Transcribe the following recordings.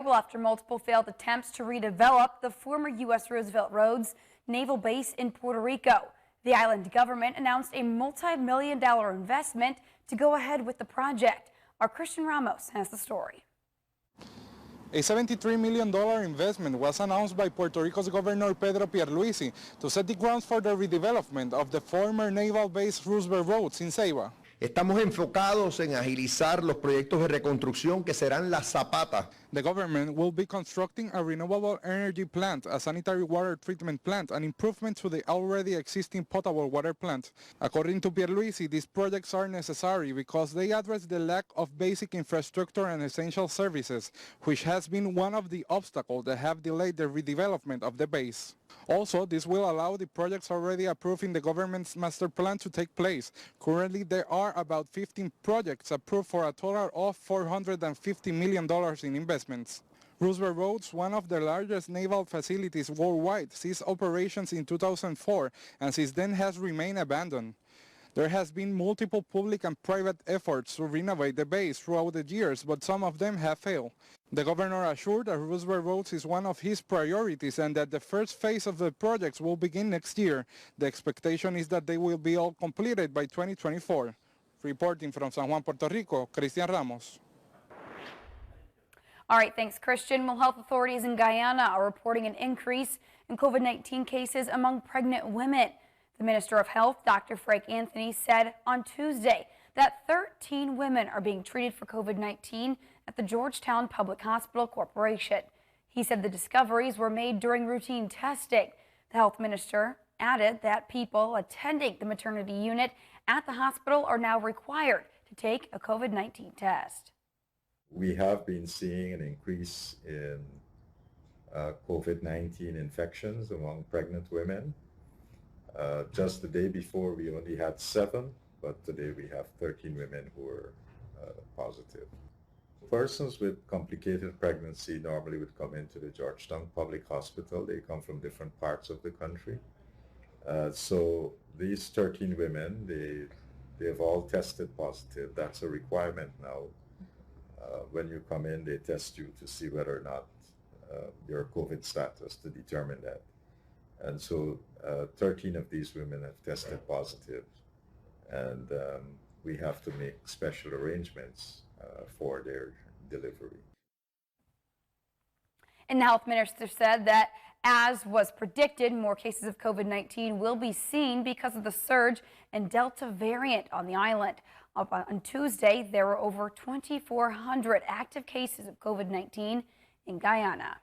After multiple failed attempts to redevelop the former U.S. Roosevelt Roads naval base in Puerto Rico, the island government announced a multi-million-dollar investment to go ahead with the project. Our Christian Ramos has the story. A $73 million investment was announced by Puerto Rico's Governor Pedro Pierluisi to set the grounds for the redevelopment of the former naval base Roosevelt Roads in Ceiba. Estamos enfocados en agilizar los proyectos de reconstrucción que serán la zapata. The government will be constructing a renewable energy plant, a sanitary water treatment plant, and improvement to the already existing potable water plant. According to Pierluisi, these projects are necessary because they address the lack of basic infrastructure and essential services, which has been one of the obstacles that have delayed the redevelopment of the base. Also, this will allow the projects already approved in the government's master plan to take place. Currently, there are about 15 projects approved for a total of $450 million in investments. Roosevelt Roads, one of the largest naval facilities worldwide, ceased operations in 2004 and since then has remained abandoned. There has been multiple public and private efforts to renovate the base throughout the years, but some of them have failed. The governor assured that Roosevelt Roads is one of his priorities and that the first phase of the projects will begin next year. The expectation is that they will be all completed by 2024. Reporting from San Juan, Puerto Rico, Christian Ramos. All right, thanks, Christian. Well, health authorities in Guyana are reporting an increase in COVID-19 cases among pregnant women. The Minister of Health, Dr. Frank Anthony, said on Tuesday that 13 women are being treated for COVID-19 at the Georgetown Public Hospital Corporation. He said the discoveries were made during routine testing. The health minister added that people attending the maternity unit at the hospital are now required to take a COVID-19 test. We have been seeing an increase in COVID-19 infections among pregnant women. Just the day before, we only had 7, but today we have 13 women who are positive. Persons with complicated pregnancy normally would come into the Georgetown Public Hospital. They come from different parts of the country. So these 13 women, they've all tested positive. That's a requirement now. When you come in, they test you to see whether or not your COVID status, to determine that. And so 13 of these women have tested positive, and we have to make special arrangements for their delivery. And the health minister said that, as was predicted, more cases of COVID-19 will be seen because of the surge in Delta variant on the island. On Tuesday, there were over 2,400 active cases of COVID-19 in Guyana.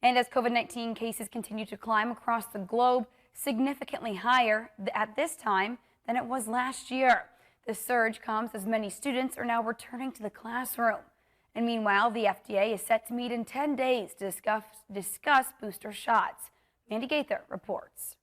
And as COVID-19 cases continue to climb across the globe, significantly higher at this time than it was last year. The surge comes as many students are now returning to the classroom. And meanwhile, the FDA is set to meet in 10 days to discuss booster shots. Mandy Gaither reports.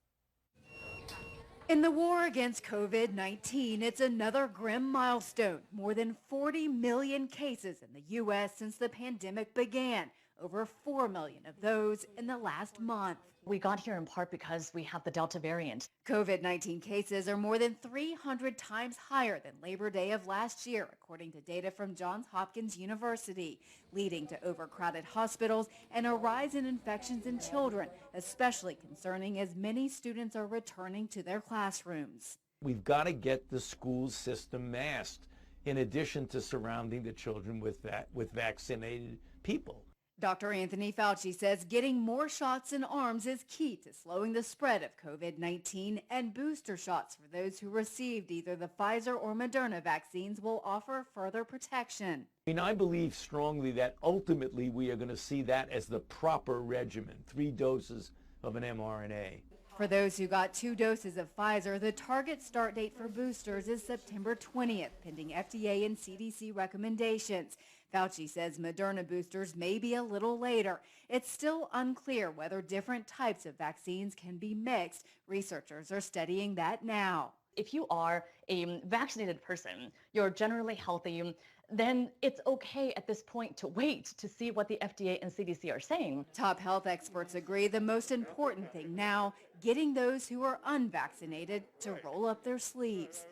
In the war against COVID-19, it's another grim milestone. More than 40 million cases in the U.S. since the pandemic began. Over 4 million of those in the last month. We got here in part because we have the Delta variant. COVID-19 cases are more than 300 times higher than Labor Day of last year, according to data from Johns Hopkins University, leading to overcrowded hospitals and a rise in infections in children, especially concerning as many students are returning to their classrooms. We've got to get the school system masked, in addition to surrounding the children with vaccinated people. Dr. Anthony Fauci says getting more shots in arms is key to slowing the spread of COVID-19, and booster shots for those who received either the Pfizer or Moderna vaccines will offer further protection. I believe strongly that ultimately we are going to see that as the proper regimen, 3 doses of an mRNA. For those who got 2 doses of Pfizer, the target start date for boosters is September 20th, pending FDA and CDC recommendations. Fauci says Moderna boosters may be a little later. It's still unclear whether different types of vaccines can be mixed. Researchers are studying that now. If you are a vaccinated person, you're generally healthy, then it's okay at this point to wait to see what the FDA and CDC are saying. Top health experts agree the most important thing now, getting those who are unvaccinated to roll up their sleeves.